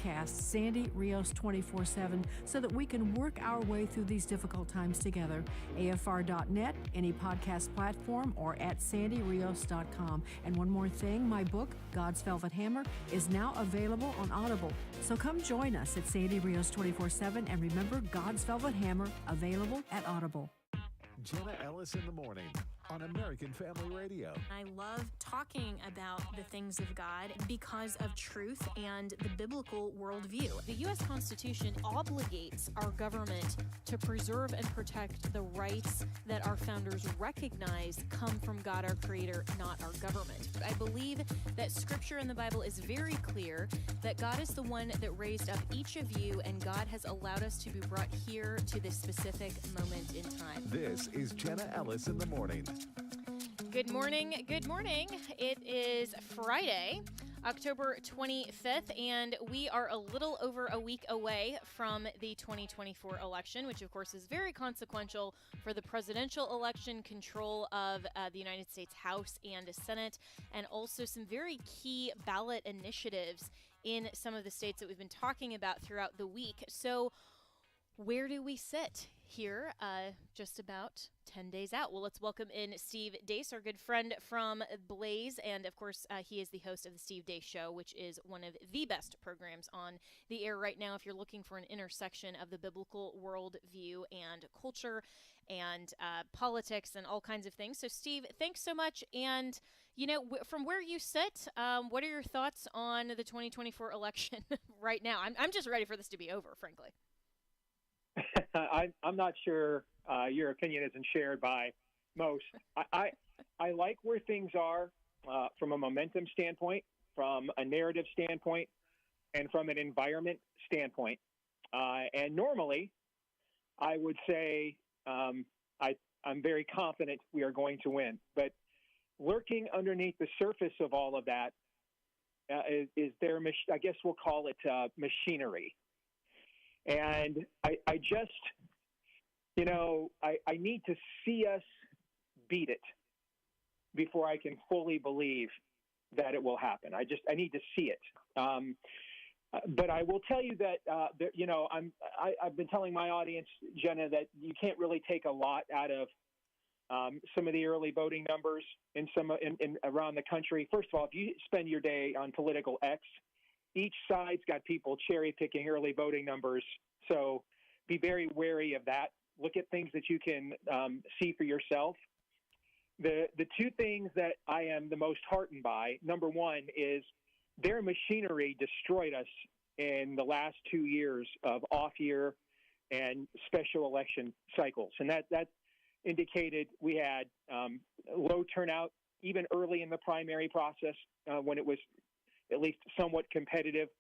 podcast, Sandy Rios 24/7, so that we can work our way through these difficult times together. AFR.net, any podcast platform, or at sandyrios.com. And one more thing, my book, God's Velvet Hammer, is now available on Audible. So come join us at Sandy Rios 24/7, and remember, God's Velvet Hammer, available at Audible. Jenna Ellis in the morning on American Family Radio. I love talking about the things of God because of truth and the biblical worldview. The U.S. Constitution obligates our government to preserve and protect the rights that our founders recognize come from God, our Creator, not our government. I believe that Scripture in the Bible is very clear that God is the one that raised up each of you, and God has allowed us to be brought here to this specific moment in time. This is Jenna Ellis in the morning. Good morning. Good morning. It is Friday, October 25th, and we are a little over a week away from the 2024 election, which of course is very consequential for the presidential election, control of the United States House and Senate, and also some very key ballot initiatives in some of the states that we've been talking about throughout the week. So where do we sit here just about 10 days out? Well, let's welcome in Steve Deace, our good friend from Blaze. And of course, he is the host of the Steve Deace Show, which is one of the best programs on the air right now if you're looking for an intersection of the biblical worldview and culture and politics and all kinds of things. So Steve, thanks so much. And, you know, from where you sit, what are your thoughts on the 2024 election right now? I'm just ready for this to be over, frankly. I'm not sure your opinion isn't shared by most. I like where things are from a momentum standpoint, from a narrative standpoint, and from an environment standpoint. And normally, I would say I'm very confident we are going to win. But lurking underneath the surface of all of that is their, I guess we'll call it machinery. And I just, you know, I need to see us beat it before I can fully believe that it will happen. I need to see it. But I will tell you that, you know, I've been telling my audience, Jenna, that you can't really take a lot out of some of the early voting numbers in around the country. First of all, if you spend your day on political X, each side's got people cherry-picking early voting numbers, so be very wary of that. Look at things that you can see for yourself. The two things that I am the most heartened by, number one, is their machinery destroyed us in the last 2 years of off-year and special election cycles, and that indicated we had low turnout even early in the primary process when it was at least somewhat competitive.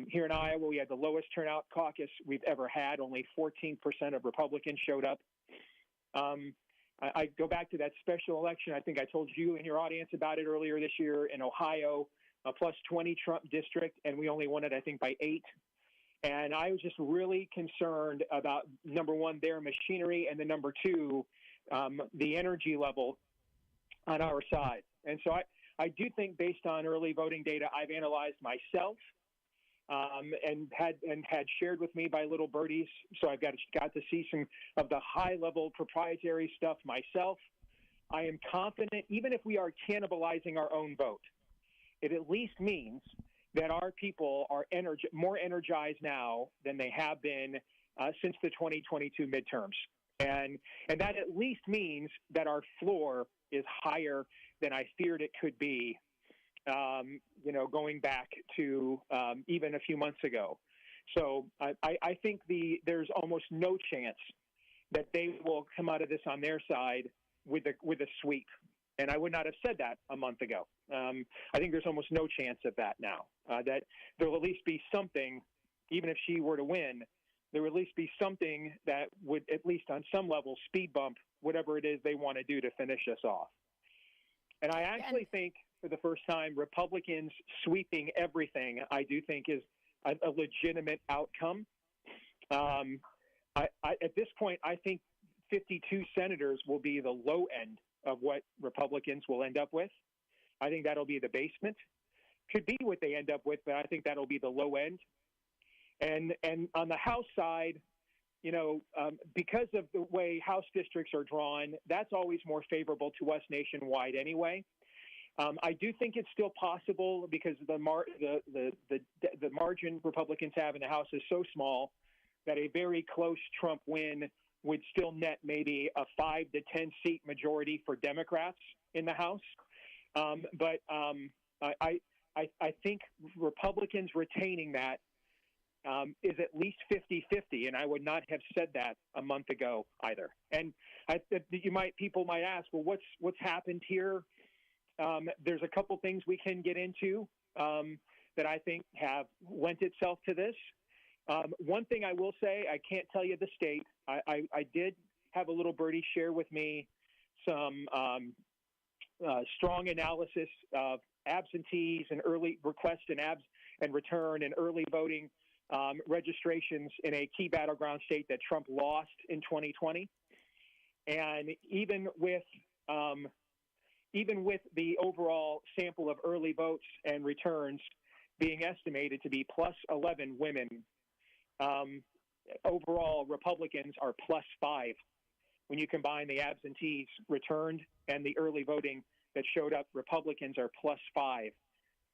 Here in Iowa, we had the lowest turnout caucus we've ever had. Only 14% of Republicans showed up. I go back to that special election. I think I told you and your audience about it earlier this year in Ohio, a plus 20 Trump district, and we only won it, I think, by 8. And I was just really concerned about, number one, their machinery, and then number two, the energy level on our side. And so I do think, based on early voting data I've analyzed myself and had shared with me by little birdies, so I've got to see some of the high-level proprietary stuff myself. I am confident, even if we are cannibalizing our own vote, it at least means that our people are more energized now than they have been since the 2022 midterms. And that at least means that our floor is higher than I feared it could be, you know, going back to even a few months ago. So I think there's almost no chance that they will come out of this on their side with a sweep. And I would not have said that a month ago. I think there's almost no chance of that now, that there will at least be something, even if she were to win, there would at least be something that would, at least on some level, speed bump whatever it is they want to do to finish us off. And I actually think, for the first time, Republicans sweeping everything, I do think, is a legitimate outcome. At this point, I think 52 senators will be the low end of what Republicans will end up with. I think that'll be the basement. Could be what they end up with, but I think that'll be the low end. And on the House side, because of the way House districts are drawn, that's always more favorable to us nationwide anyway. I do think it's still possible because the margin Republicans have in the House is so small that a very close Trump win would still net maybe a 5 to 10 seat majority for Democrats in the House. But I think Republicans retaining that is at least 50-50, and I would not have said that a month ago either. And people might ask, well, what's happened here? There's a couple things we can get into that I think have lent itself to this. One thing I will say, I can't tell you the state. I did have a little birdie share with me some strong analysis of absentees and early request and return and early voting registrations in a key battleground state that Trump lost in 2020. And even with the overall sample of early votes and returns being estimated to be plus 11 women, overall Republicans are plus 5. When you combine the absentees returned and the early voting that showed up, Republicans are plus 5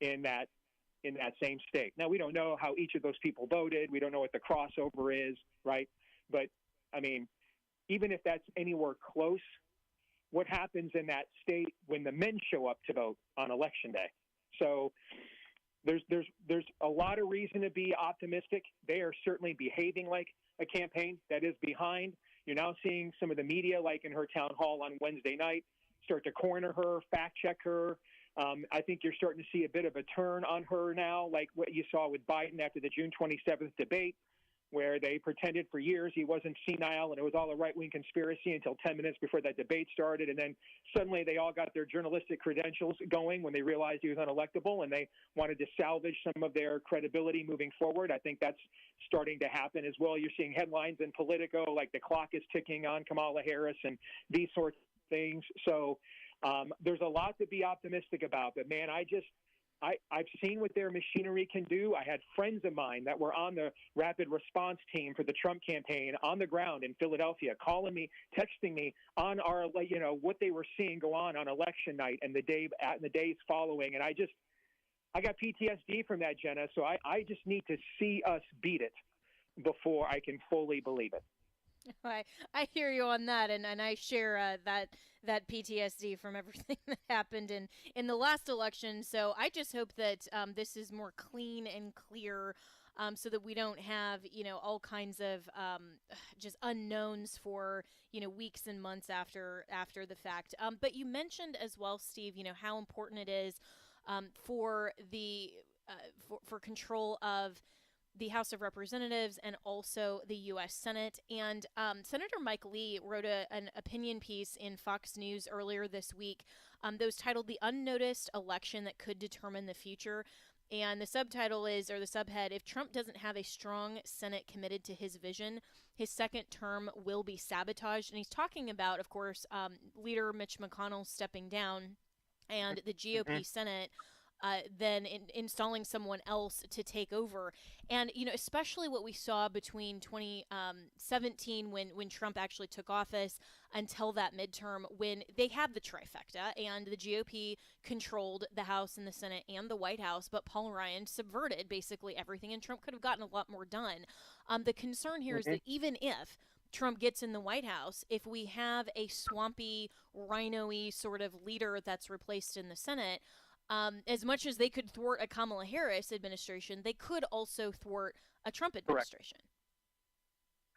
in that same state. Now, we don't know how each of those people voted. We don't know what the crossover is, right? But, I mean, even if that's anywhere close, what happens in that state when the men show up to vote on Election Day? So there's a lot of reason to be optimistic. They are certainly behaving like a campaign that is behind. You're now seeing some of the media, like in her town hall on Wednesday night, start to corner her, fact check her. I think you're starting to see a bit of a turn on her now, like what you saw with Biden after the June 27th debate, where they pretended for years he wasn't senile and it was all a right-wing conspiracy until 10 minutes before that debate started. And then suddenly they all got their journalistic credentials going when they realized he was unelectable and they wanted to salvage some of their credibility moving forward. I think that's starting to happen as well. You're seeing headlines in Politico like the clock is ticking on Kamala Harris and these sorts of things. So there's a lot to be optimistic about. But, man, I've seen what their machinery can do. I had friends of mine that were on the rapid response team for the Trump campaign on the ground in Philadelphia, calling me, texting me on what they were seeing go on election night and the days following. And I got PTSD from that, Jenna. So I just need to see us beat it before I can fully believe it. I hear you on that, and I share that PTSD from everything that happened in the last election. So I just hope that this is more clean and clear, so that we don't have all kinds of just unknowns for weeks and months after the fact. But you mentioned as well, Steve, how important it is for the for control of the House of Representatives and also the U.S. Senate. And Senator Mike Lee wrote an opinion piece in Fox News earlier this week that was titled "The Unnoticed Election That Could Determine the Future." And the subtitle is, or the subhead, "If Trump doesn't have a strong Senate committed to his vision, his second term will be sabotaged." And he's talking about, of course, Leader Mitch McConnell stepping down and the GOP Senate then installing someone else to take over. And, especially what we saw between 2017 when Trump actually took office until that midterm, when they had the trifecta and the GOP controlled the House and the Senate and the White House, but Paul Ryan subverted basically everything, and Trump could have gotten a lot more done. The concern here is that even if Trump gets in the White House, if we have a swampy, rhino-y sort of leader that's replaced in the Senate, as much as they could thwart a Kamala Harris administration, they could also thwart a Trump administration.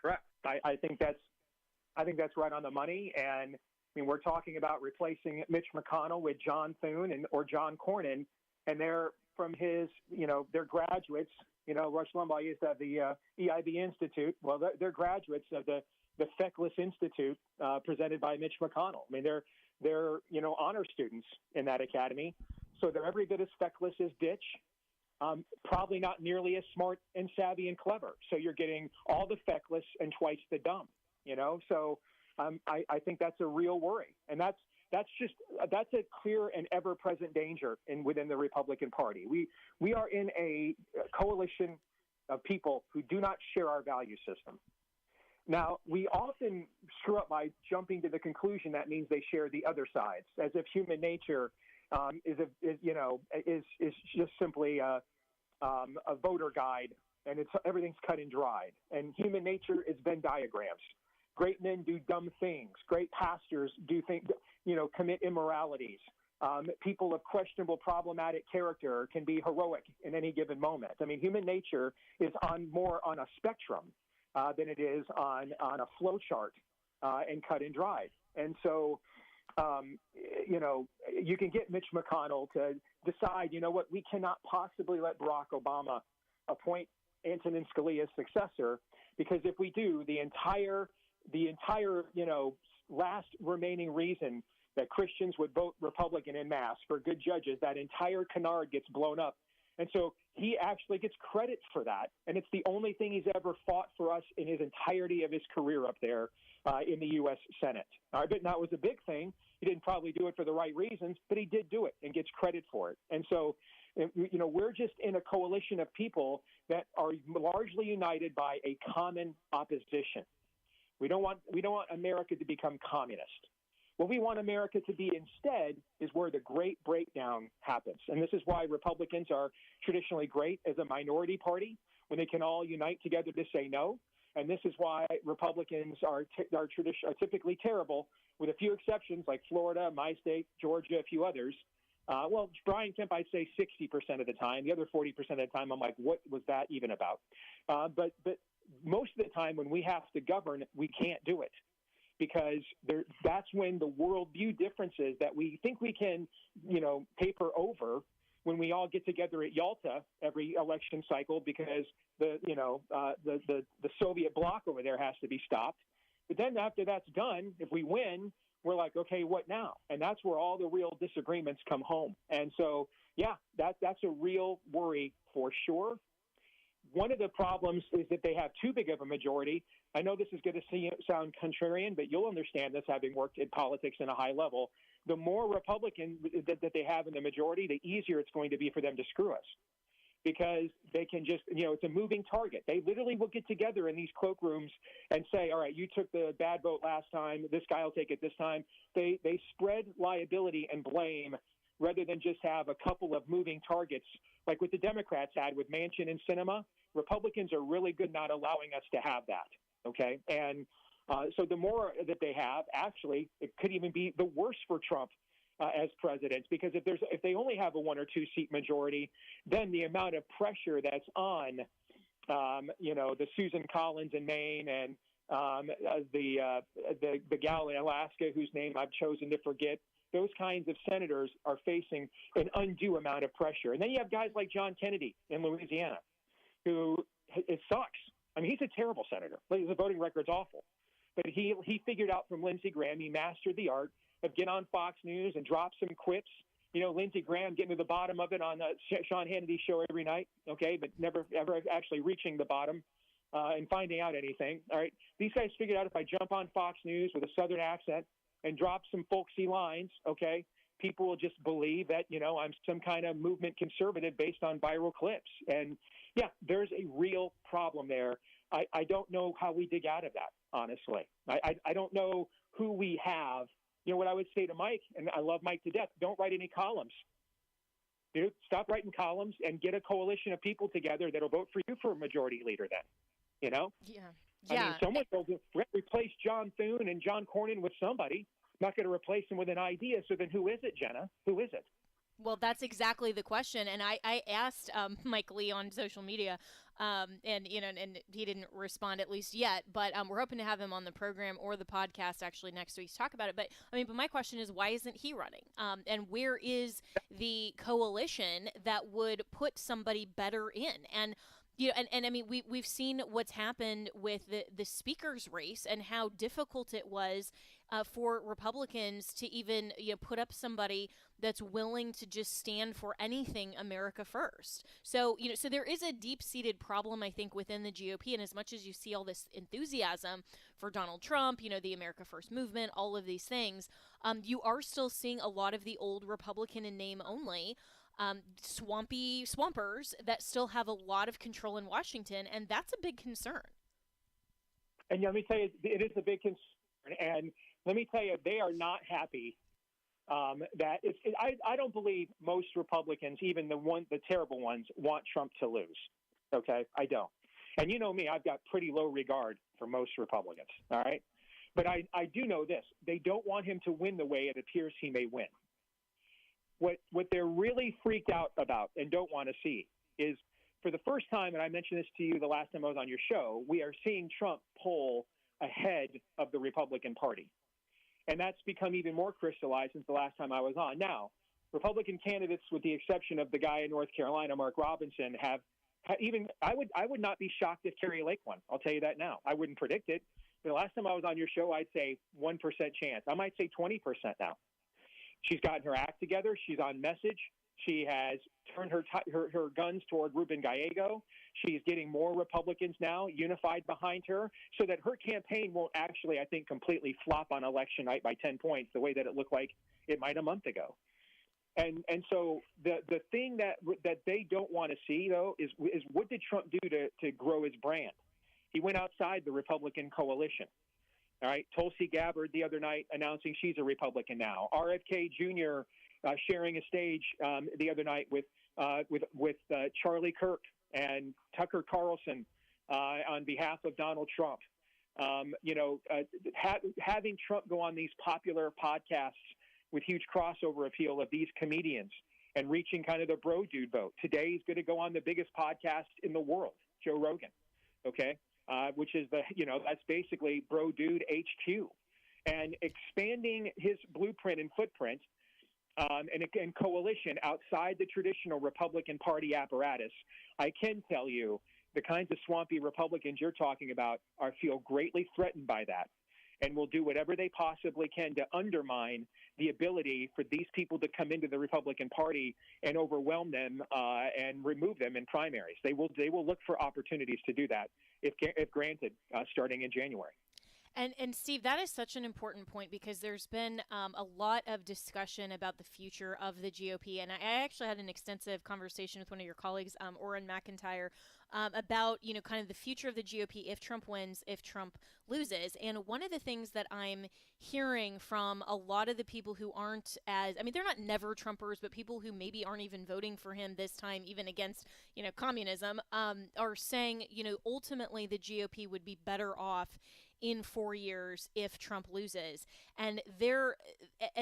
Correct. I think that's right on the money. And I mean, we're talking about replacing Mitch McConnell with John Thune or John Cornyn, and they're from his, they're graduates. Rush Limbaugh used to have the EIB Institute. Well, they're graduates of the Feckless Institute presented by Mitch McConnell. I mean, they're honor students in that academy. So they're every bit as feckless as Ditch, probably not nearly as smart and savvy and clever. So you're getting all the feckless and twice the dumb, So I think that's a real worry. And that's a clear and ever-present danger within the Republican Party. We are in a coalition of people who do not share our value system. Now, we often screw up by jumping to the conclusion that means they share the other sides, as if human nature is just simply a voter guide, and everything's cut and dried. And human nature is Venn diagrams. Great men do dumb things. Great pastors do things, commit immoralities. People of questionable, problematic character can be heroic in any given moment. I mean, human nature is more on a spectrum than it is on a flow chart and cut and dried. And so, you can get Mitch McConnell to decide, we cannot possibly let Barack Obama appoint Antonin Scalia's successor, because if we do, the entire last remaining reason that Christians would vote Republican en masse for good judges, that entire canard gets blown up. And so he actually gets credit for that. And it's the only thing he's ever fought for us in his entirety of his career up there in the U.S. Senate. All right, but that was a big thing. He didn't probably do it for the right reasons, but he did do it and gets credit for it. And so, we're just in a coalition of people that are largely united by a common opposition. We don't want America to become communist. What we want America to be instead is where the great breakdown happens. And this is why Republicans are traditionally great as a minority party, when they can all unite together to say no. And this is why Republicans are typically terrible, with a few exceptions like Florida, my state, Georgia, a few others. Brian Kemp, I'd say 60% of the time. The other 40% of the time, I'm like, what was that even about? But most of the time when we have to govern, we can't do it, because that's when the worldview differences that we think we can, paper over when we all get together at Yalta every election cycle, because the Soviet bloc over there has to be stopped. But then after that's done, if we win, we're like, okay, what now? And that's where all the real disagreements come home. And so, that's a real worry for sure. One of the problems is that they have too big of a majority. I know this is going to sound contrarian, but you'll understand this, having worked in politics in a high level. The more Republican that they have in the majority, the easier it's going to be for them to screw us, because they can just, it's a moving target. They literally will get together in these cloakrooms and say, all right, you took the bad vote last time, this guy will take it this time. They spread liability and blame rather than just have a couple of moving targets like what the Democrats had with Manchin and Sinema. Republicans are really good not allowing us to have that, okay? And so the more that they have, actually, it could even be the worse for Trump as president, because if they only have a 1 or 2 seat majority, then the amount of pressure that's on, the Susan Collins in Maine and the gal in Alaska whose name I've chosen to forget, those kinds of senators are facing an undue amount of pressure. And then you have guys like John Kennedy in Louisiana, who it sucks. I mean, he's a terrible senator. The voting record's awful. But he figured out from Lindsey Graham, he mastered the art of get on Fox News and drop some quips. Lindsey Graham getting to the bottom of it on Sean Hannity's show every night, okay, but never ever actually reaching the bottom and finding out anything. All right, these guys figured out if I jump on Fox News with a Southern accent and drop some folksy lines, okay, people will just believe that, I'm some kind of movement conservative based on viral clips. And, there's a real problem there. I don't know how we dig out of that, honestly. I don't know who we have. What I would say to Mike, and I love Mike to death, don't write any columns. Dude, stop writing columns and get a coalition of people together that'll vote for you for a majority leader then, Yeah. I mean, someone will replace John Thune and John Cornyn with somebody. Not going to replace them with an idea. So then who is it, Jenna? Who is it? Well, that's exactly the question. And I asked Mike Lee on social media, and he didn't respond, at least yet. But we're hoping to have him on the program or the podcast actually next week to talk about it. But my question is, why isn't he running? And where is the coalition that would put somebody better in? And we've seen what's happened with the speaker's race and how difficult it was for Republicans to even put up somebody that's willing to just stand for anything America first. So so there is a deep-seated problem, I think, within the GOP. And as much as you see all this enthusiasm for Donald Trump, the America First movement, all of these things, you are still seeing a lot of the old Republican in name only. swampers that still have a lot of control in Washington, and that's a big concern. And let me tell you, it is a big concern. And let me tell you, they are not happy that I don't believe most Republicans, even the terrible ones, want Trump to lose. Okay, I don't. And you know me, I've got pretty low regard for most Republicans. All right, but I do know this: they don't want him to win the way it appears he may win. What they're really freaked out about and don't want to see is, for the first time, and I mentioned this to you the last time I was on your show, we are seeing Trump poll ahead of the Republican Party. And that's become even more crystallized since the last time I was on. Now, Republican candidates, with the exception of the guy in North Carolina, Mark Robinson, have even – I would not be shocked if Carrie Lake won. I'll tell you that now. I wouldn't predict it. The last time I was on your show, I'd say 1% chance. I might say 20% now. She's gotten her act together. She's on message. She has turned her guns toward Ruben Gallego. She's getting more Republicans now unified behind her, so that her campaign won't actually, I think, completely flop on election night by 10 points, the way that it looked like it might a month ago. And so the thing that they don't want to see, though, is what did Trump do to grow his brand? He went outside the Republican coalition. All right, Tulsi Gabbard the other night announcing she's a Republican now. RFK Jr. Sharing a stage the other night with Charlie Kirk and Tucker Carlson on behalf of Donald Trump. Having Trump go on these popular podcasts with huge crossover appeal of these comedians and reaching kind of the bro dude vote. Today he's going to go on the biggest podcast in the world, Joe Rogan. Okay. Which is that's basically Bro Dude HQ, and expanding his blueprint and footprint and coalition outside the traditional Republican Party apparatus. I can tell you the kinds of swampy Republicans you're talking about feel greatly threatened by that, and will do whatever they possibly can to undermine the ability for these people to come into the Republican Party and overwhelm them and remove them in primaries. They will look for opportunities to do that if granted, starting in January. And Steve, that is such an important point, because there's been a lot of discussion about the future of the GOP. And I actually had an extensive conversation with one of your colleagues, Orrin McIntyre, about, kind of the future of the GOP if Trump wins, if Trump loses. And one of the things that I'm hearing from a lot of the people who aren't they're not never Trumpers, but people who maybe aren't even voting for him this time, even against, communism, are saying, ultimately the GOP would be better off in 4 years if Trump loses. And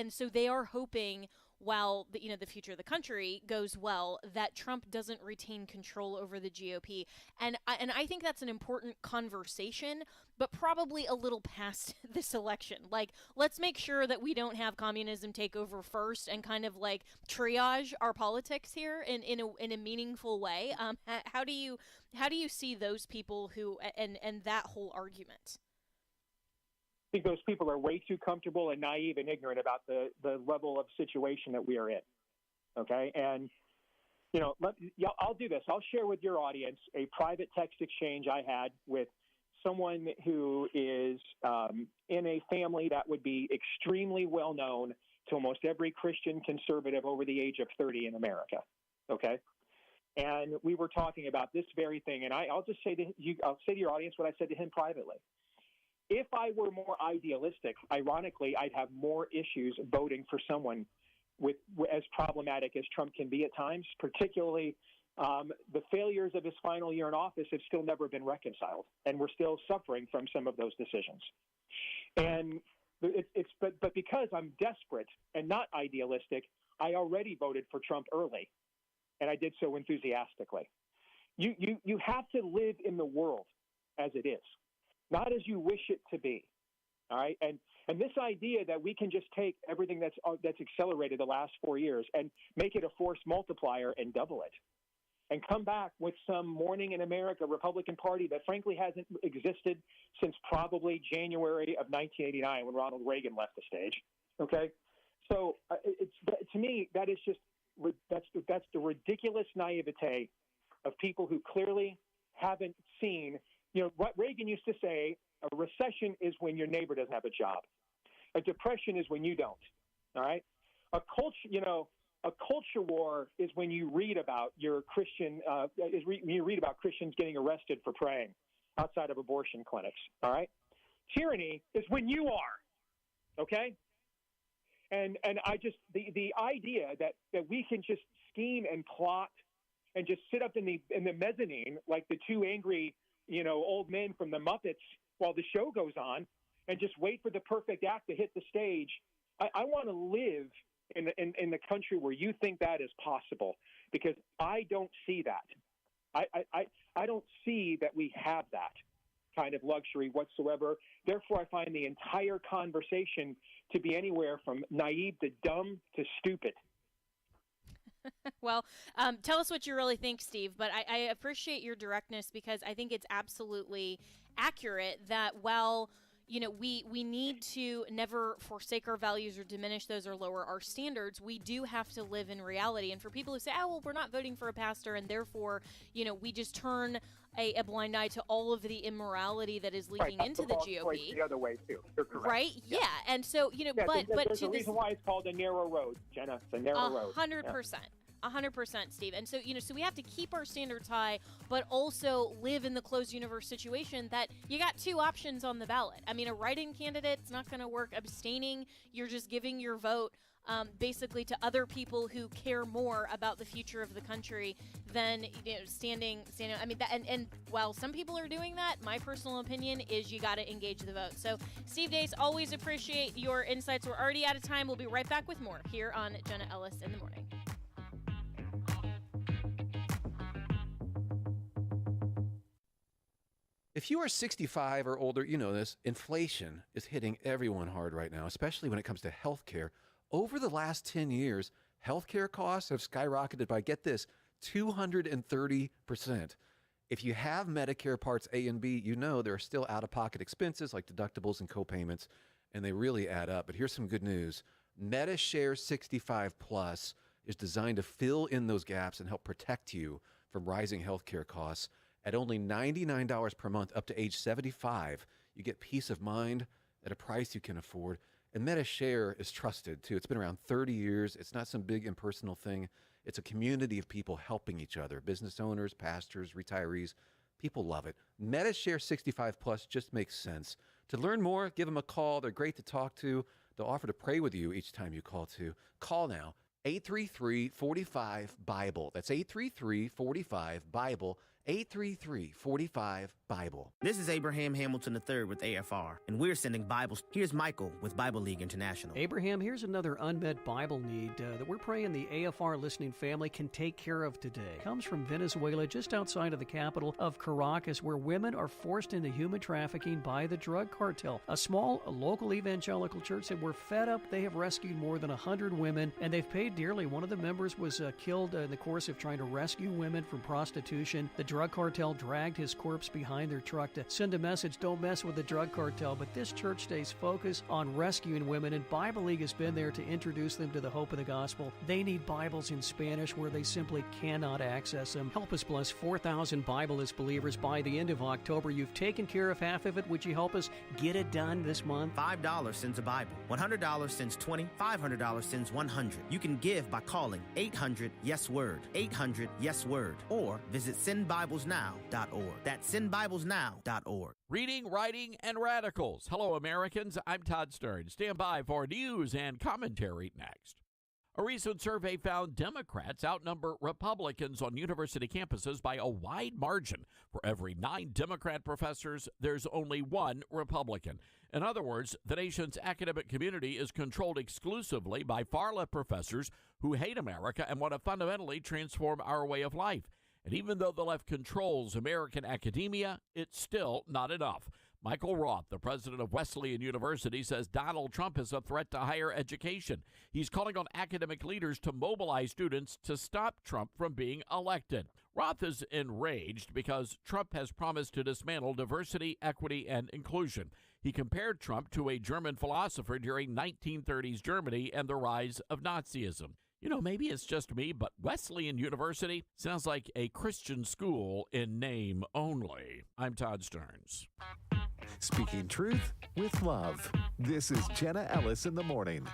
so they are hoping, while the future of the country goes well, that Trump doesn't retain control over the GOP. And I think that's an important conversation, but probably a little past this election. Like, let's make sure that we don't have communism take over first and kind of like triage our politics here in a meaningful way. How do you see those people who and that whole argument? I think those people are way too comfortable and naive and ignorant about the level of situation that we are in. Okay. And, I'll do this. I'll share with your audience a private text exchange I had with someone who is in a family that would be extremely well known to almost every Christian conservative over the age of 30 in America. Okay. And we were talking about this very thing. And I'll just say to your audience what I said to him privately. If I were more idealistic, ironically, I'd have more issues voting for someone as problematic as Trump can be at times, particularly the failures of his final year in office have still never been reconciled, and we're still suffering from some of those decisions. And but because I'm desperate and not idealistic, I already voted for Trump early, and I did so enthusiastically. You have to live in the world as it is, not as you wish it to be. All right. And this idea that we can just take everything that's accelerated the last 4 years and make it a force multiplier and double it and come back with some Morning in America Republican Party that frankly hasn't existed since probably January of 1989 when Ronald Reagan left the stage. Okay. So to me, that is just, that's the ridiculous naivete of people who clearly haven't seen. What Reagan used to say, a recession is when your neighbor doesn't have a job. A depression is when you don't. All right. A culture, A culture war is when you read about your Christian, when you read about Christians getting arrested for praying outside of abortion clinics. All right. Tyranny is when you are. Okay. And I just the idea that we can just scheme and plot and just sit up in the mezzanine like the two angry old men from the Muppets while the show goes on and just wait for the perfect act to hit the stage. I want to live in the country where you think that is possible, because I don't see that. I don't see that we have that kind of luxury whatsoever. Therefore, I find the entire conversation to be anywhere from naive to dumb to stupid. Well, tell us what you really think, Steve, but I appreciate your directness, because I think it's absolutely accurate that while we need to never forsake our values or diminish those or lower our standards, we do have to live in reality. And for people who say, oh, well, we're not voting for a pastor, and therefore, we just turn a blind eye to all of the immorality that is leaking into the GOP. The other way, too. You're correct. Right? Yeah. And so, but there's a reason why it's called a narrow road, Jenna. It's a narrow road. 100%. 100%, Steve. And so, so we have to keep our standards high, but also live in the closed universe situation that you got two options on the ballot. I mean, a write-in candidate's not going to work. Abstaining, you're just giving your vote basically to other people who care more about the future of the country than standing. I mean, and while some people are doing that, my personal opinion is you got to engage the vote. So, Steve Deace, always appreciate your insights. We're already out of time. We'll be right back with more here on Jenna Ellis in the Morning. If you are 65 or older, you know this. Inflation is hitting everyone hard right now, especially when it comes to health care. Over the last 10 years, health care costs have skyrocketed by, get this, 230%. If you have Medicare Parts A and B, you know there are still out-of-pocket expenses like deductibles and co-payments, and they really add up. But here's some good news. MediShare 65 Plus is designed to fill in those gaps and help protect you from rising health care costs. At only $99 per month up to age 75, you get peace of mind at a price you can afford. And MediShare is trusted, too. It's been around 30 years. It's not some big impersonal thing. It's a community of people helping each other, business owners, pastors, retirees. People love it. MediShare 65 Plus just makes sense. To learn more, give them a call. They're great to talk to. They'll offer to pray with you each time you call, too. Call now, 833-45-BIBLE. That's 833-45-BIBLE. 833-45-BIBLE. This is Abraham Hamilton III with AFR, and we're sending Bibles. Here's Michael with Bible League International. Abraham, here's another unmet Bible need that we're praying the AFR listening family can take care of today. It comes from Venezuela, just outside of the capital of Caracas, where women are forced into human trafficking by the drug cartel. A small local evangelical church said we're fed up. They have rescued more than 100 women, and they've paid dearly. One of the members was killed in the course of trying to rescue women from prostitution. The drug cartel dragged his corpse behind their truck to send a message, don't mess with the drug cartel. But this church stays focused on rescuing women, and Bible League has been there to introduce them to the hope of the gospel. They need Bibles in Spanish where they simply cannot access them. Help us bless 4,000 Bible-less believers by the end of October. You've taken care of half of it. Would you help us get it done this month? $5 sends a Bible. $100 sends 20. $500 sends 100. You can give by calling 800-YES-WORD. 800-YES-WORD. Or visit sendbiblesnow.org. That's sendbiblesnow.org. Reading, writing, and radicals. Hello, Americans. I'm Todd Stern. Stand by for news and commentary next. A recent survey found Democrats outnumber Republicans on university campuses by a wide margin. For every 9 Democrat professors, there's only 1 Republican. In other words, the nation's academic community is controlled exclusively by far-left professors who hate America and want to fundamentally transform our way of life. And even though the left controls American academia, it's still not enough. Michael Roth, the president of Wesleyan University, says Donald Trump is a threat to higher education. He's calling on academic leaders to mobilize students to stop Trump from being elected. Roth is enraged because Trump has promised to dismantle diversity, equity, and inclusion. He compared Trump to a German philosopher during 1930s Germany and the rise of Nazism. You know, maybe it's just me, but Wesleyan University sounds like a Christian school in name only. I'm Todd Stearns. Speaking truth with love. This is Jenna Ellis in the Morning.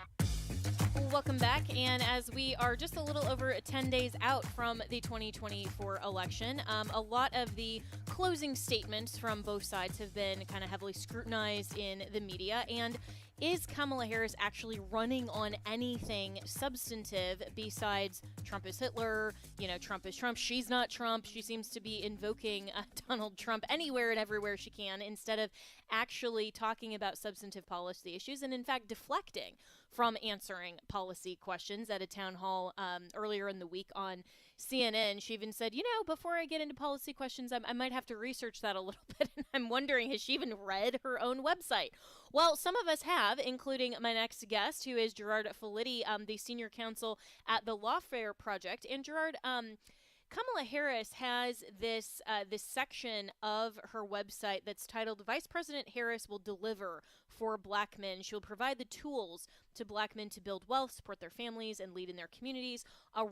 Welcome back. And as we are just a little over 10 days out from the 2024 election, a lot of the closing statements from both sides have been kind of heavily scrutinized in the media. And is Kamala Harris actually running on anything substantive besides Trump is Hitler, Trump is Trump, she's not Trump? She seems to be invoking Donald Trump anywhere and everywhere she can instead of actually talking about substantive policy issues and, in fact, deflecting from answering policy questions. At a town hall earlier in the week on CNN, she even said, before I get into policy questions, I might have to research that a little bit. And I'm wondering, has she even read her own website? Well, some of us have, including my next guest, who is Gerard Felitti, the senior counsel at the Lawfare Project. And Gerard, Kamala Harris has this section of her website that's titled "Vice President Harris will deliver for Black men. She'll provide the tools to Black men to build wealth, support their families, and lead in their communities."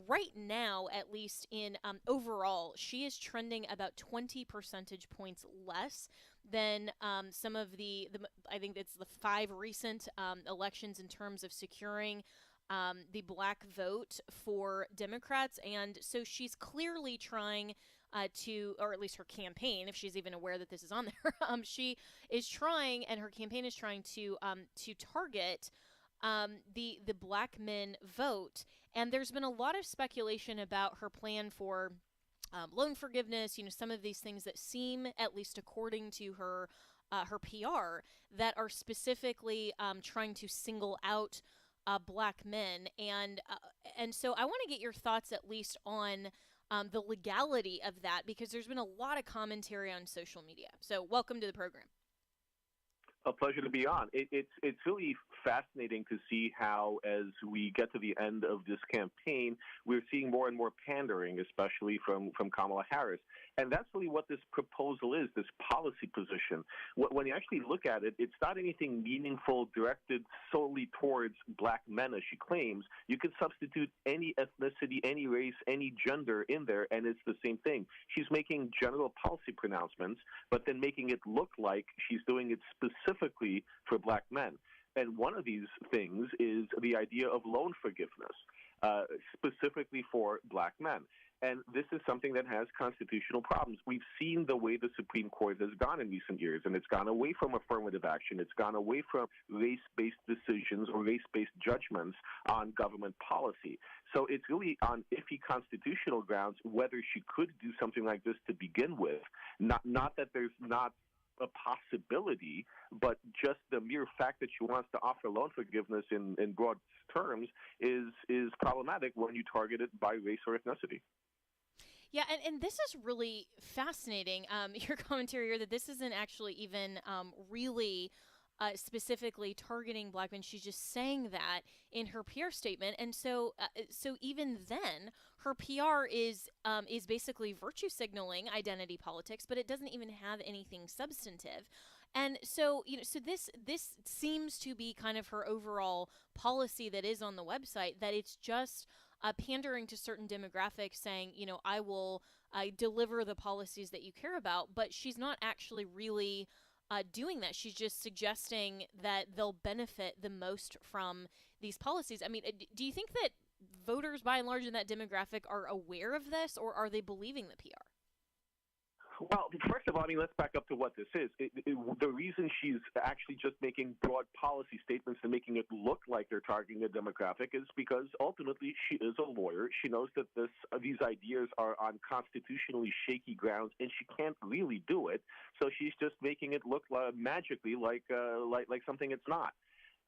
Right now, at least in overall, she is trending about 20 percentage points less than some of the I think it's the 5 recent elections in terms of securing the Black vote for Democrats. And so she's clearly trying to, or at least her campaign, if she's even aware that this is on there, she is trying, and her campaign is trying to target the Black men vote. And there's been a lot of speculation about her plan for loan forgiveness, some of these things that seem, at least according to her PR, that are specifically trying to single out Black men. And so I want to get your thoughts at least on the legality of that, because there's been a lot of commentary on social media. So welcome to the program. A pleasure to be on. It's really fascinating to see how, as we get to the end of this campaign, we're seeing more and more pandering, especially from Kamala Harris. And that's really what this proposal is, this policy position. When you actually look at it, it's not anything meaningful directed solely towards Black men, as she claims. You can substitute any ethnicity, any race, any gender in there, and it's the same thing. She's making general policy pronouncements, but then making it look like she's doing it specifically for Black men. And one of these things is the idea of loan forgiveness, specifically for Black men. And this is something that has constitutional problems. We've seen the way the Supreme Court has gone in recent years, and it's gone away from affirmative action. It's gone away from race-based decisions or race-based judgments on government policy. So it's really on iffy constitutional grounds whether she could do something like this to begin with. Not that there's not a possibility, but just the mere fact that she wants to offer loan forgiveness in broad terms is problematic when you target it by race or ethnicity. Yeah, and this is really fascinating, your commentary here, that this isn't actually even really specifically targeting Black men. She's just saying that in her PR statement. And so even then, her PR is basically virtue signaling identity politics, but it doesn't even have anything substantive. And so, so this seems to be kind of her overall policy that is on the website, that it's just pandering to certain demographics, saying, I will deliver the policies that you care about, but she's not actually really doing that. She's just suggesting that they'll benefit the most from these policies. I mean, do you think that voters, by and large, in that demographic are aware of this, or are they believing the PR? Well, first of all, let's back up to what this is. The reason she's actually just making broad policy statements and making it look like they're targeting a demographic is because ultimately she is a lawyer. She knows that these ideas are on constitutionally shaky grounds, and she can't really do it. So she's just making it look magically like something it's not.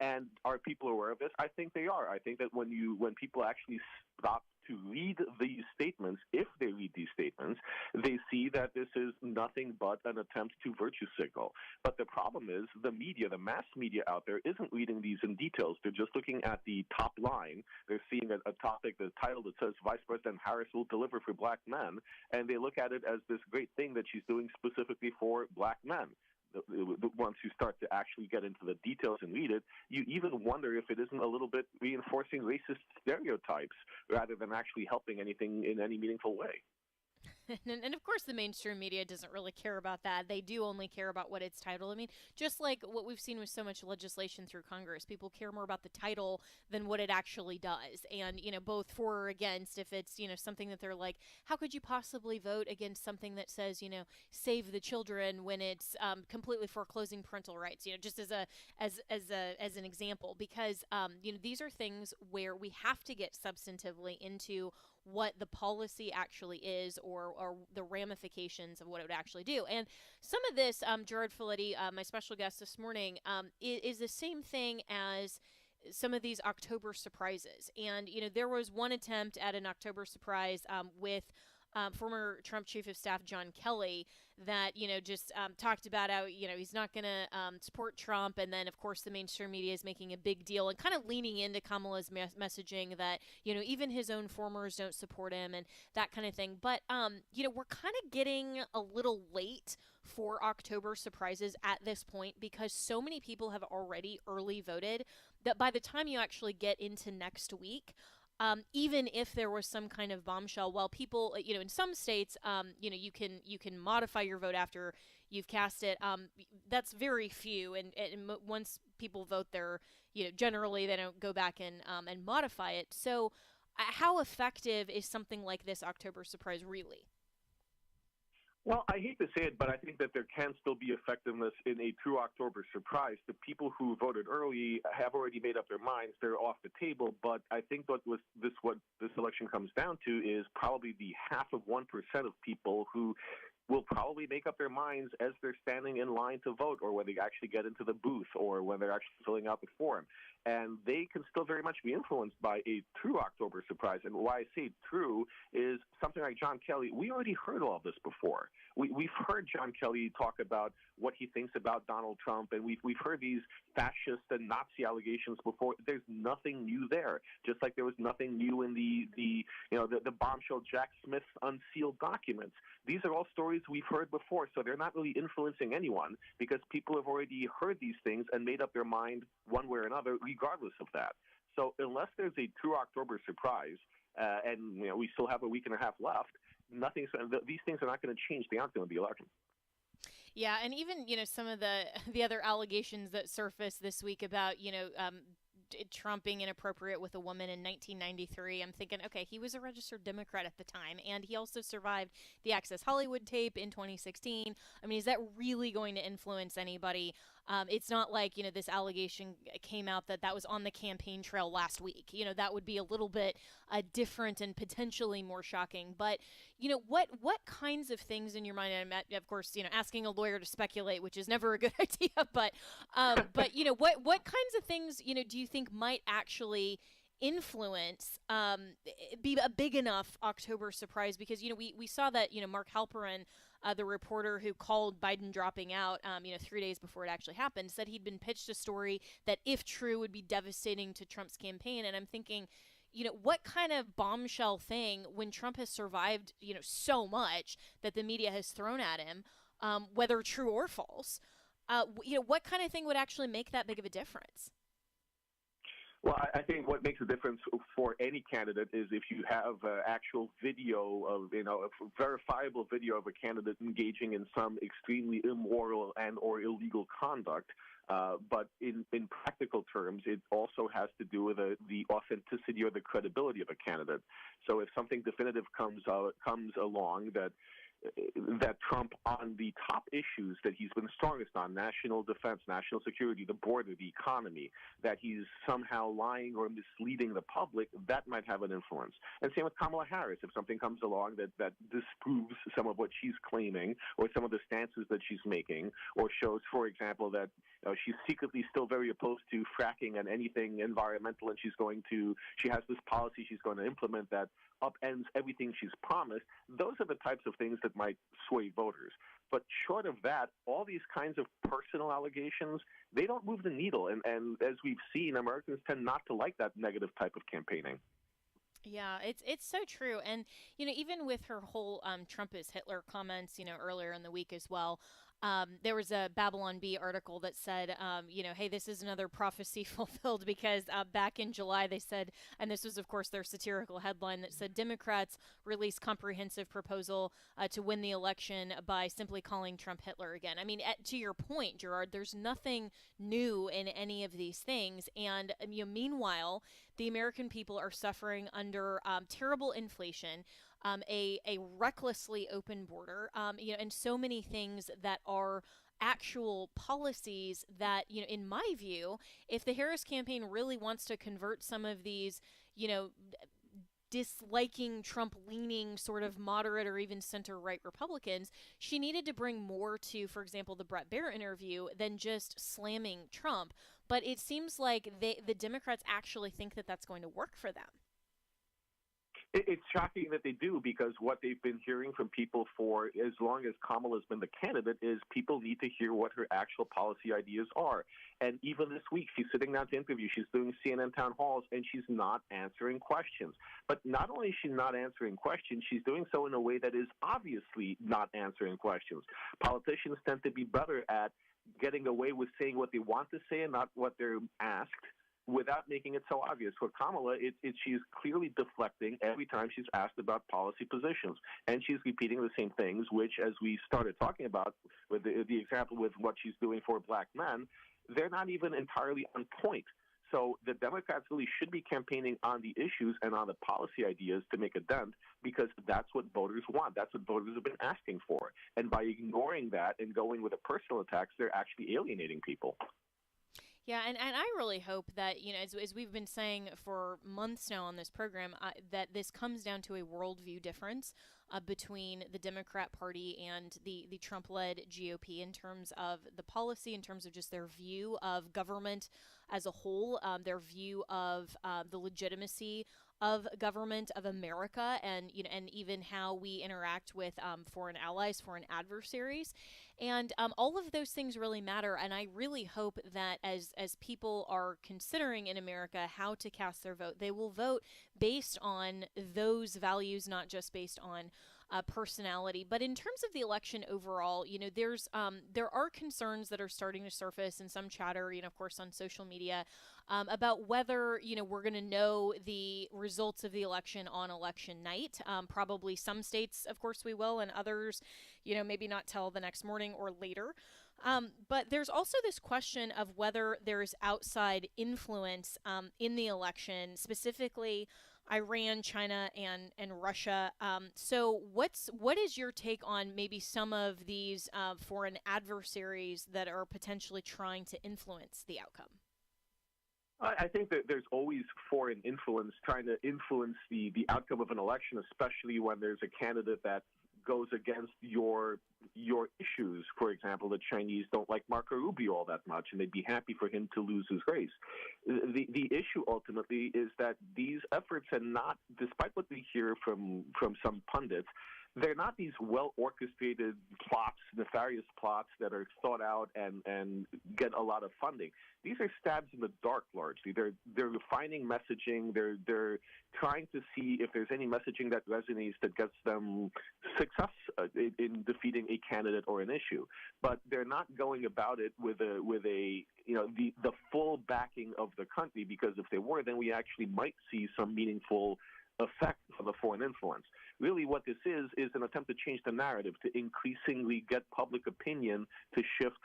And are people aware of this? I think they are. I think that when people actually stop to read these statements, if they read these statements, they see that this is nothing but an attempt to virtue signal. But the problem is the media, the mass media out there, isn't reading these in details. They're just looking at the top line. They're seeing a topic, the title that says Vice President Harris will deliver for Black men, and they look at it as this great thing that she's doing specifically for Black men. Once you start to actually get into the details and read it, you even wonder if it isn't a little bit reinforcing racist stereotypes rather than actually helping anything in any meaningful way. And of course, the mainstream media doesn't really care about that. They do only care about what it's titled. I mean, just like what we've seen with so much legislation through Congress, people care more about the title than what it actually does. And, both for or against, if it's, something that they're like, how could you possibly vote against something that says, save the children when it's completely foreclosing parental rights, just as an example, because, these are things where we have to get substantively into what the policy actually is, or the ramifications of what it would actually do. And some of this, Gerard Filitti, my special guest this morning, is the same thing as some of these October surprises. And, there was one attempt at an October surprise with former Trump Chief of Staff John Kelly that, just talked about how, he's not going to support Trump. And then, of course, the mainstream media is making a big deal and kind of leaning into Kamala's messaging that, even his own formers don't support him and that kind of thing. But, we're kind of getting a little late for October surprises at this point because so many people have already early voted that by the time you actually get into next week, even if there was some kind of bombshell, while people, in some states, you can modify your vote after you've cast it. That's very few, and once people vote, they're, generally they don't go back and modify it. So, how effective is something like this October surprise really? Well, I hate to say it, but I think that there can still be effectiveness in a true October surprise. The people who voted early have already made up their minds; they're off the table. But I think what this election comes down to is probably the 0.5% of people who will probably make up their minds as they're standing in line to vote, or when they actually get into the booth, or when they're actually filling out the form. And they can still very much be influenced by a true October surprise. And why I say true is something like John Kelly. We already heard all of this before. We've heard John Kelly talk about what he thinks about Donald Trump, and we've heard these fascist and Nazi allegations before. There's nothing new there. Just like there was nothing new in the bombshell Jack Smith unsealed documents. These are all stories we've heard before, so they're not really influencing anyone because people have already heard these things and made up their mind one way or another, regardless of that. So unless there's a true October surprise, and we still have a week and a half left, these things are not going to change the outcome of the election. Yeah, and even some of the other allegations that surfaced this week about Trump being inappropriate with a woman in 1993, I'm thinking, okay, he was a registered Democrat at the time, and he also survived the Access Hollywood tape in 2016. I mean, is that really going to influence anybody? It's not like, this allegation came out that was on the campaign trail last week. That would be a little bit different and potentially more shocking. But, what kinds of things in your mind, and I'm, of course, asking a lawyer to speculate, which is never a good idea, but what kinds of things, do you think might actually influence be a big enough October surprise? Because we saw that Mark Halperin, the reporter who called Biden dropping out 3 days before it actually happened, said he'd been pitched a story that, if true, would be devastating to Trump's campaign. And I'm thinking, what kind of bombshell thing, when Trump has survived so much that the media has thrown at him, whether true or false, what kind of thing would actually make that big of a difference? Well, I think what makes a difference for any candidate is if you have actual video of, a verifiable video of a candidate engaging in some extremely immoral and or illegal conduct. But in practical terms, it also has to do with the authenticity or the credibility of a candidate. So if something definitive comes along that Trump, on the top issues that he's been strongest on, national defense, national security, the border, the economy, that he's somehow lying or misleading the public, that might have an influence. And same with Kamala Harris. If something comes along that disproves some of what she's claiming or some of the stances that she's making, or shows, for example, that she's secretly still very opposed to fracking and anything environmental, and she has this policy she's going to implement that upends everything she's promised, those are the types of things that might sway voters. But short of that, all these kinds of personal allegations, they don't move the needle. And as we've seen, Americans tend not to like that negative type of campaigning. Yeah, it's so true. And, even with her whole Trump is Hitler comments, earlier in the week as well, there was a Babylon Bee article that said, hey, this is another prophecy fulfilled because back in July they said, and this was, of course, their satirical headline that said Democrats release comprehensive proposal to win the election by simply calling Trump Hitler again. I mean, to your point, Gerard, there's nothing new in any of these things. And meanwhile, the American people are suffering under terrible inflation, a recklessly open border, and so many things that are actual policies that, in my view, if the Harris campaign really wants to convert some of these, disliking Trump leaning sort of moderate or even center right Republicans, she needed to bring more to, for example, the Bret Baier interview than just slamming Trump. But it seems like the Democrats actually think that that's going to work for them. It's shocking that they do, because what they've been hearing from people for as long as Kamala's been the candidate is people need to hear what her actual policy ideas are. And even this week, she's sitting down to interview. She's doing CNN town halls, and she's not answering questions. But not only is she not answering questions, she's doing so in a way that is obviously not answering questions. Politicians tend to be better at getting away with saying what they want to say and not what they're asked, without making it so obvious. For Kamala, she's clearly deflecting every time she's asked about policy positions. And she's repeating the same things, which, as we started talking about with the example with what she's doing for black men, they're not even entirely on point. So the Democrats really should be campaigning on the issues and on the policy ideas to make a dent, because that's what voters want. That's what voters have been asking for. And by ignoring that and going with the personal attacks, they're actually alienating people. Yeah, and I really hope that, as we've been saying for months now on this program, that this comes down to a worldview difference between the Democrat Party and the Trump-led GOP in terms of the policy, in terms of just their view of government as a whole, their view of the legitimacy of government, of America, and even how we interact with foreign allies, foreign adversaries. And all of those things really matter. And I really hope that as people are considering in America how to cast their vote, they will vote based on those values, not just based on personality. But in terms of the election overall, there are concerns that are starting to surface and some chatter, of course, on social media about whether, we're going to know the results of the election on election night. Probably some states, of course, we will, and others, maybe not till the next morning or later. But there's also this question of whether there's outside influence in the election, specifically Iran, China, and Russia. So what is your take on maybe some of these foreign adversaries that are potentially trying to influence the outcome? I think that there's always foreign influence trying to influence the outcome of an election, especially when there's a candidate that goes against your issues. For example, the Chinese don't like Marco Rubio all that much, and they'd be happy for him to lose his race. The issue ultimately is that these efforts are not, despite what we hear from some pundits, they're not these well-orchestrated plots, nefarious plots that are thought out and get a lot of funding. These are stabs in the dark, largely. They're refining messaging. They're trying to see if there's any messaging that resonates that gets them success in defeating a candidate or an issue. But they're not going about it with the full backing of the country, because if they were, then we actually might see some meaningful effect of the foreign influence. Really what this is an attempt to change the narrative, to increasingly get public opinion to shift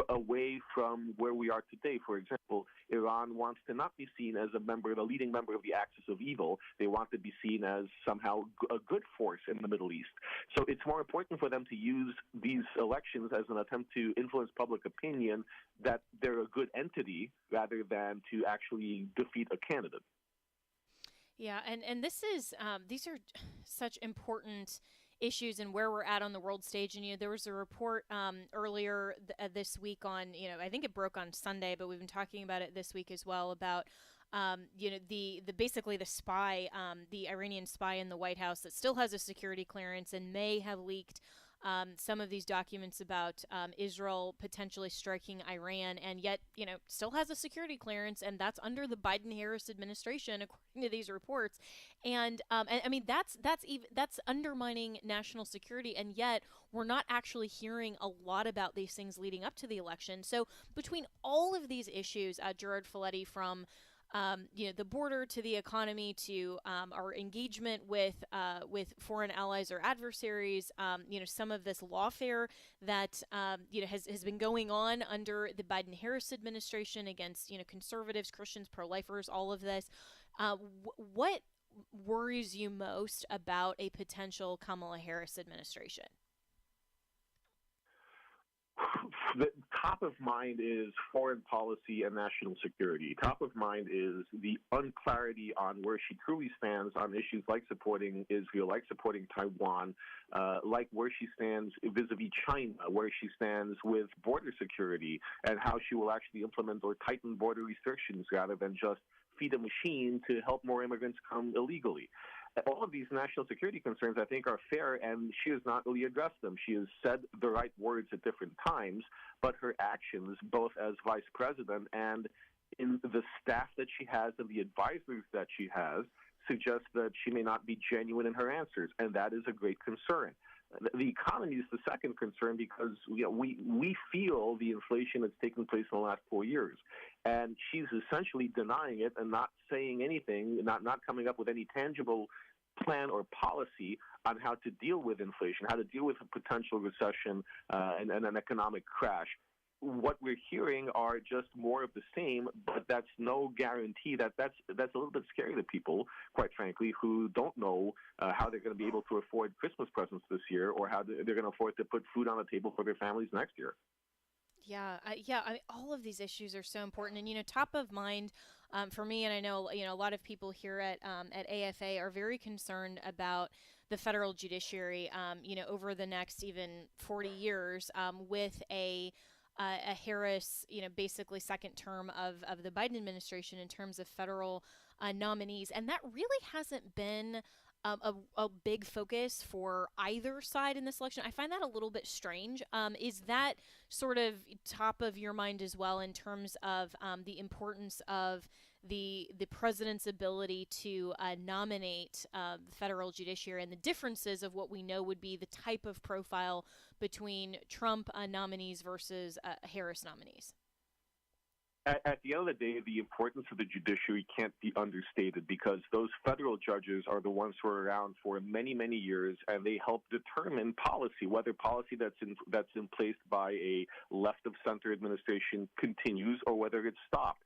away from where we are today. For example, Iran wants to not be seen as the leading member of the axis of evil. They want to be seen as somehow a good force in the Middle East. So it's more important for them to use these elections as an attempt to influence public opinion that they're a good entity rather than to actually defeat a candidate. Yeah, and this is these are such important issues and where we're at on the world stage. And there was a report earlier this week on I think it broke on Sunday, but we've been talking about it this week as well about the basically the spy, the Iranian spy in the White House that still has a security clearance and may have leaked some of these documents about Israel potentially striking Iran, and yet, still has a security clearance, and that's under the Biden-Harris administration, according to these reports. And I mean, that's undermining national security, and yet we're not actually hearing a lot about these things leading up to the election. So between all of these issues, Gerard Folletti, from the border to the economy to our engagement with foreign allies or adversaries, some of this lawfare that has been going on under the Biden-Harris administration against conservatives, Christians, pro-lifers, all of this. What worries you most about a potential Kamala Harris administration? The top of mind is foreign policy and national security. Top of mind is the unclarity on where she truly stands on issues like supporting Israel, like supporting Taiwan, like where she stands vis-a-vis China, where she stands with border security, and how she will actually implement or tighten border restrictions rather than just feed a machine to help more immigrants come illegally. All of these national security concerns, I think, are fair, and she has not really addressed them. She has said the right words at different times, but her actions, both as vice president and in the staff that she has and the advisors that she has, suggest that she may not be genuine in her answers, and that is a great concern. The economy is the second concern because we feel the inflation that's taken place in the last 4 years, and she's essentially denying it and not saying anything, not coming up with any tangible plan or policy on how to deal with inflation, how to deal with a potential recession and an economic crash. What we're hearing are just more of the same, but that's no guarantee. That's a little bit scary to people, quite frankly, who don't know how they're going to be able to afford Christmas presents this year, or how they're going to afford to put food on the table for their families next year. Yeah, I mean, all of these issues are so important, and top of mind for me, and I know a lot of people here at AFA are very concerned about the federal judiciary. Over the next even 40 years, with a Harris, basically second term of the Biden administration in terms of federal nominees, and that really hasn't been a big focus for either side in this election. I find that a little bit strange. Is that sort of top of your mind as well in terms of the importance of the president's ability to nominate the federal judiciary, and the differences of what we know would be the type of profile between Trump nominees versus Harris nominees? At the end of the day, the importance of the judiciary can't be understated, because those federal judges are the ones who are around for many, many years, and they help determine policy, whether policy that's in place by a left-of-center administration continues or whether it's stopped.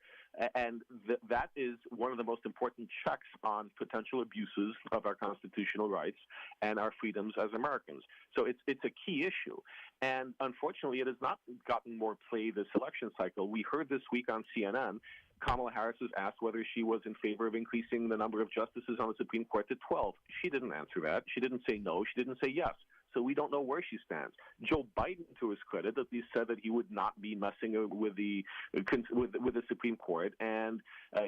And that is one of the most important checks on potential abuses of our constitutional rights and our freedoms as Americans. So it's a key issue. And unfortunately, it has not gotten more play this election cycle. We heard this week on CNN, Kamala Harris was asked whether she was in favor of increasing the number of justices on the Supreme Court to 12. She didn't answer that. She didn't say no. She didn't say yes. So we don't know where she stands. Joe Biden, to his credit, at least said that he would not be messing with the Supreme Court, and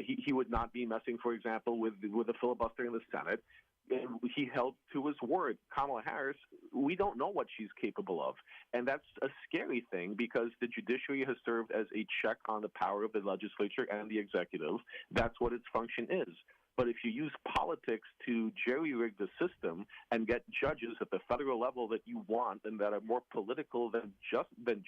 he would not be messing, for example, with the filibuster in the Senate. And he held to his word. Kamala Harris, we don't know what she's capable of. And that's a scary thing, because the judiciary has served as a check on the power of the legislature and the executive. That's what its function is. But if you use politics to jerry-rig the system and get judges at the federal level that you want and that are more political than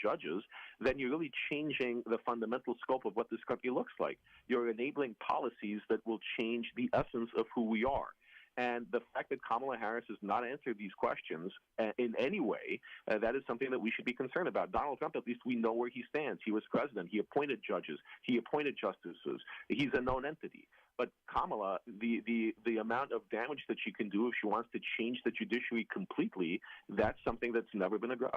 judges, then you're really changing the fundamental scope of what this country looks like. You're enabling policies that will change the essence of who we are. And the fact that Kamala Harris has not answered these questions in any way, that is something that we should be concerned about. Donald Trump, at least we know where he stands. He was president. He appointed judges. He appointed justices. He's a known entity. But Kamala, the amount of damage that she can do if she wants to change the judiciary completely, that's something that's never been addressed.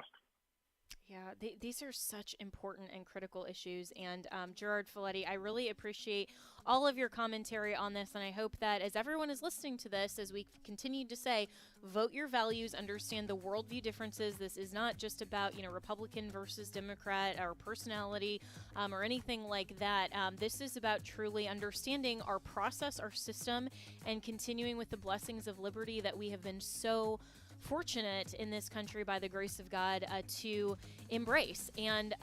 Yeah, these are such important and critical issues. And Gerard Folletti, I really appreciate all of your commentary on this. And I hope that as everyone is listening to this, as we continue to say, vote your values, understand the worldview differences. This is not just about, Republican versus Democrat or personality or anything like that. This is about truly understanding our process, our system, and continuing with the blessings of liberty that we have been so fortunate in this country, by the grace of God, to embrace and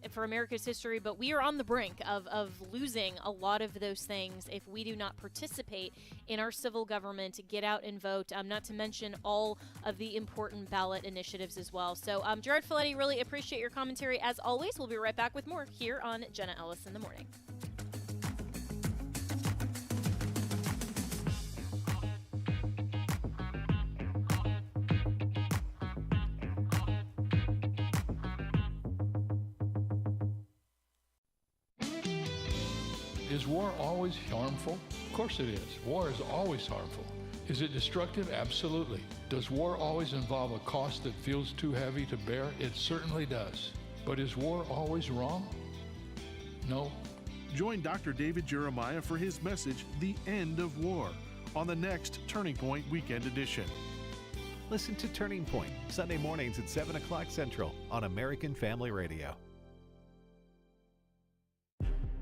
for America's history. But we are on the brink of losing a lot of those things if we do not participate in our civil government, get out and vote, not to mention all of the important ballot initiatives as well. So, Gerard Folletti, really appreciate your commentary. As always, we'll be right back with more here on Jenna Ellis in the Morning. Is war always harmful? Of course it is. War is always harmful. Is it destructive? Absolutely. Does war always involve a cost that feels too heavy to bear? It certainly does. But is war always wrong? No. Join Dr. David Jeremiah for his message, The End of War, on the next Turning Point Weekend Edition. Listen to Turning Point, Sunday mornings at 7 o'clock Central on American Family Radio.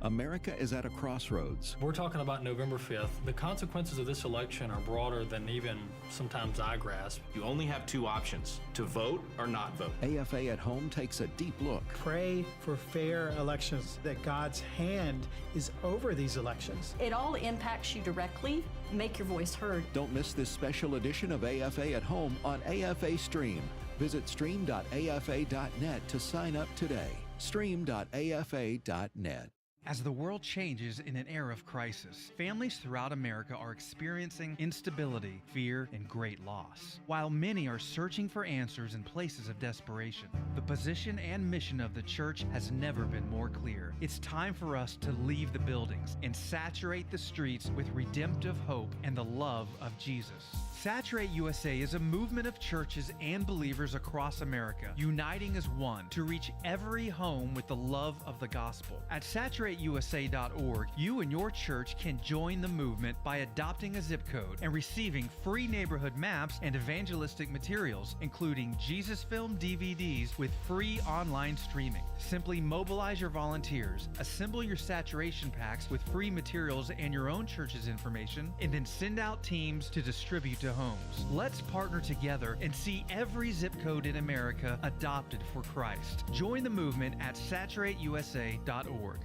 America is at a crossroads. We're talking about November 5th. The consequences of this election are broader than even sometimes I grasp. You only have two options, to vote or not vote. AFA at Home takes a deep look. Pray for fair elections, that God's hand is over these elections. It all impacts you directly. Make your voice heard. Don't miss this special edition of AFA at Home on AFA Stream. Visit stream.afa.net to sign up today. Stream.afa.net. As the world changes in an era of crisis, families throughout America are experiencing instability, fear, and great loss. While many are searching for answers in places of desperation, the position and mission of the church has never been more clear. It's time for us to leave the buildings and saturate the streets with redemptive hope and the love of Jesus. Saturate USA is a movement of churches and believers across America, uniting as one to reach every home with the love of the gospel. At SaturateUSA.org, you and your church can join the movement by adopting a zip code and receiving free neighborhood maps and evangelistic materials, including Jesus Film DVDs with free online streaming. Simply mobilize your volunteers, assemble your saturation packs with free materials and your own church's information, and then send out teams to distribute to homes. Let's partner together and see every zip code in America adopted for Christ. Join the movement at SaturateUSA.org.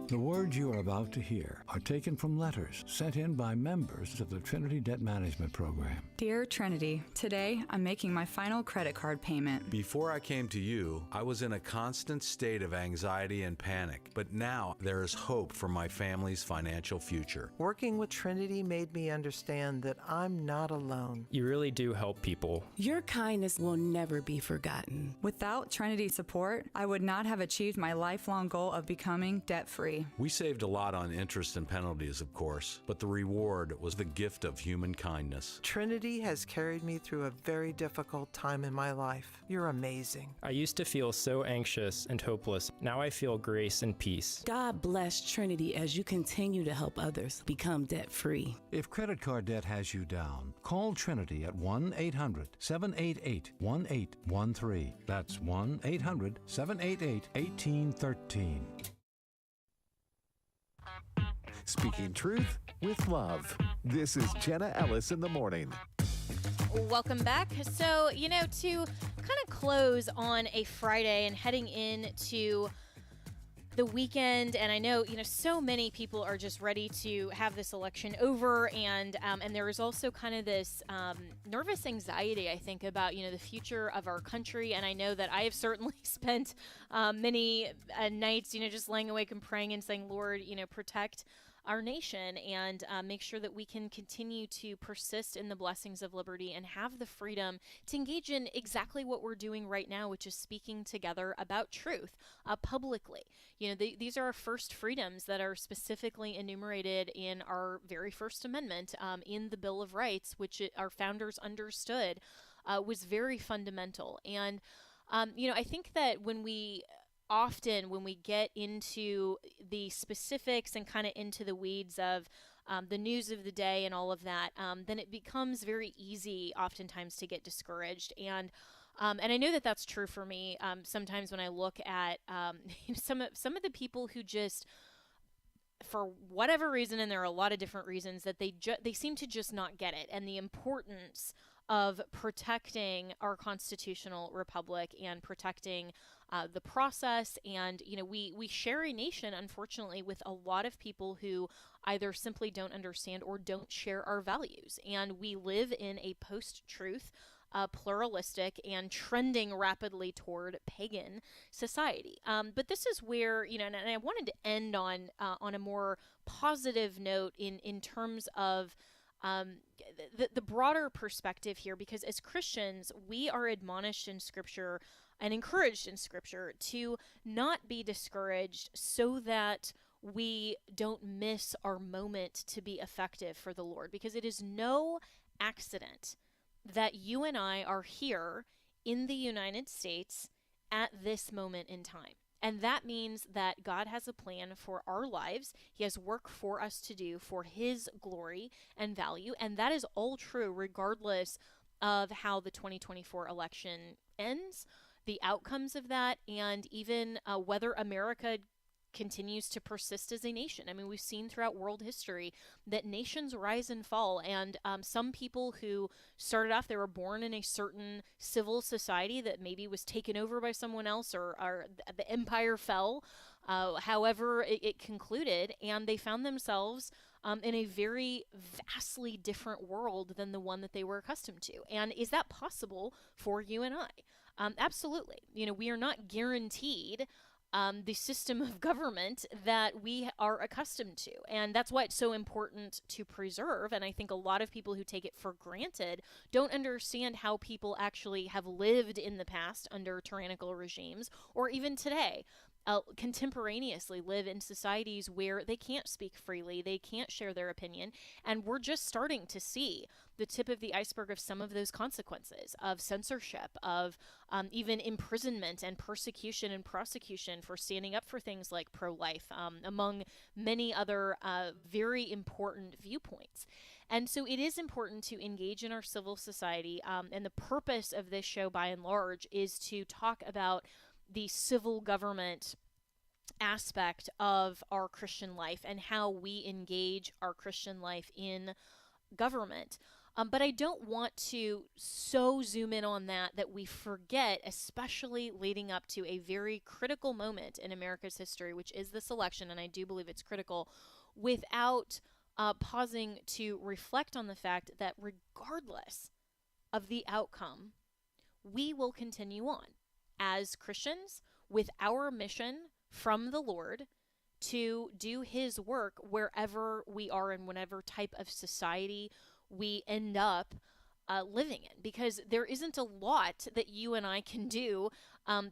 The words you are about to hear are taken from letters sent in by members of the Trinity Debt Management Program. Dear Trinity, today I'm making my final credit card payment. Before I came to you, I was in a constant state of anxiety and panic, but now there is hope for my family's financial future. Working with Trinity made me understand that I'm not alone. You really do help people. Your kindness will never be forgotten. Without Trinity's support, I would not have achieved my lifelong goal of becoming debt-free. We saved a lot on interest and penalties, of course, but the reward was the gift of human kindness. Trinity has carried me through a very difficult time in my life. You're amazing. I used to feel so anxious and hopeless. Now I feel grace and peace. God bless Trinity as you continue to help others become debt-free. If credit card debt has you down, call Trinity at 1-800-788-1813. That's 1-800-788-1813. Speaking truth with love. This is Jenna Ellis in the Morning. Welcome back. So, to kind of close on a Friday and heading into the weekend, and I know, so many people are just ready to have this election over, and there is also kind of this nervous anxiety, I think, about, the future of our country, and I know that I have certainly spent many nights, just laying awake and praying and saying, Lord, protect our nation and make sure that we can continue to persist in the blessings of liberty and have the freedom to engage in exactly what we're doing right now, which is speaking together about truth publicly. These are our first freedoms that are specifically enumerated in our very First Amendment in the Bill of Rights, which our founders understood was very fundamental. And, I think that when we get into the specifics and kind of into the weeds of the news of the day and all of that, then it becomes very easy oftentimes to get discouraged. And I know that that's true for me. Sometimes when I look at some of the people who just, for whatever reason, and there are a lot of different reasons, that they seem to just not get it, and the importance of protecting our constitutional republic and protecting the process. And, we share a nation, unfortunately, with a lot of people who either simply don't understand or don't share our values. And we live in a post-truth, pluralistic, and trending rapidly toward pagan society. But this is where, and I wanted to end on a more positive note in terms of the broader perspective here, because as Christians, we are admonished in Scripture and encouraged in Scripture to not be discouraged so that we don't miss our moment to be effective for the Lord, because it is no accident that you and I are here in the United States at this moment in time. And that means that God has a plan for our lives. He has work for us to do for His glory and value. And that is all true regardless of how the 2024 election ends, the outcomes of that, and even whether America continues to persist as a nation. I mean, we've seen throughout world history that nations rise and fall, and some people who started off, they were born in a certain civil society that maybe was taken over by someone else, or the empire fell, however it concluded, and they found themselves in a very vastly different world than the one that they were accustomed to. And is that possible for you and I? Absolutely. We are not guaranteed the system of government that we are accustomed to. And that's why it's so important to preserve. And I think a lot of people who take it for granted don't understand how people actually have lived in the past under tyrannical regimes, or even today. Contemporaneously live in societies where they can't speak freely, they can't share their opinion, and we're just starting to see the tip of the iceberg of some of those consequences of censorship, of even imprisonment and persecution and prosecution for standing up for things like pro-life, among many other very important viewpoints. And so it is important to engage in our civil society, and the purpose of this show, by and large, is to talk about the civil government aspect of our Christian life and how we engage our Christian life in government. But I don't want to so zoom in on that we forget, especially leading up to a very critical moment in America's history, which is this election, and I do believe it's critical, without pausing to reflect on the fact that regardless of the outcome, we will continue on as Christians with our mission from the Lord to do His work wherever we are and whatever type of society we end up living in, because there isn't a lot that you and I can do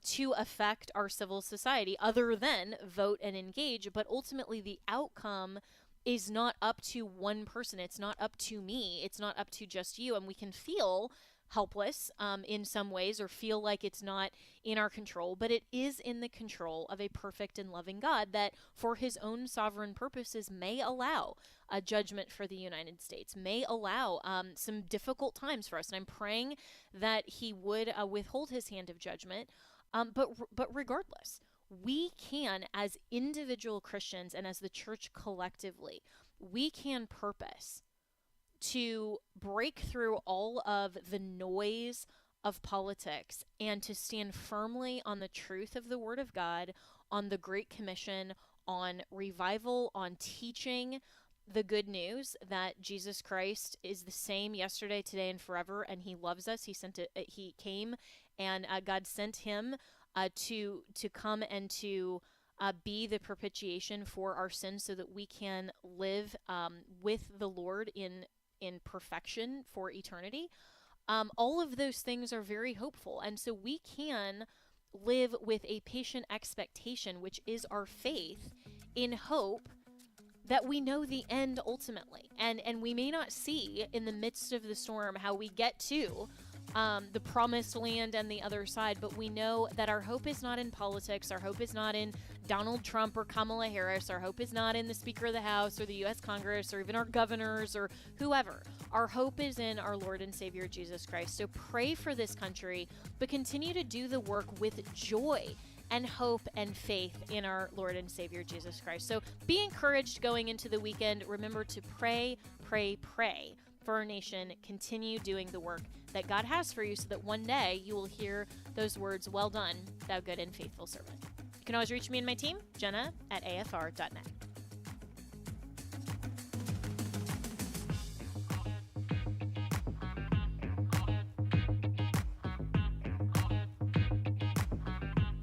to affect our civil society other than vote and engage. But ultimately the outcome is not up to one person. It's not up to me. It's not up to just you. And we can feel helpless in some ways, or feel like it's not in our control, but it is in the control of a perfect and loving God that for His own sovereign purposes may allow a judgment for the United States, may allow some difficult times for us. And I'm praying that He would withhold His hand of judgment. But regardless, we can, as individual Christians and as the church collectively, we can purpose to break through all of the noise of politics and to stand firmly on the truth of the Word of God, on the Great Commission, on revival, on teaching the good news that Jesus Christ is the same yesterday, today, and forever, and He loves us. He came, and God sent Him to come and to be the propitiation for our sins, so that we can live with the Lord in perfection for eternity. All of those things are very hopeful. And so we can live with a patient expectation, which is our faith, in hope that we know the end ultimately. And we may not see in the midst of the storm how we get to the promised land and the other side, but we know that our hope is not in politics. Our hope is not in Donald Trump or Kamala Harris. Our hope is not in the Speaker of the House or the U.S. Congress or even our governors or whoever. Our hope is in our Lord and Savior Jesus Christ. So pray for this country, but continue to do the work with joy and hope and faith in our Lord and Savior Jesus Christ. So be encouraged going into the weekend. Remember to pray, pray, pray for our nation. Continue doing the work that God has for you so that one day you will hear those words, "Well done, thou good and faithful servant." You can always reach me and my team, Jenna at afr.net.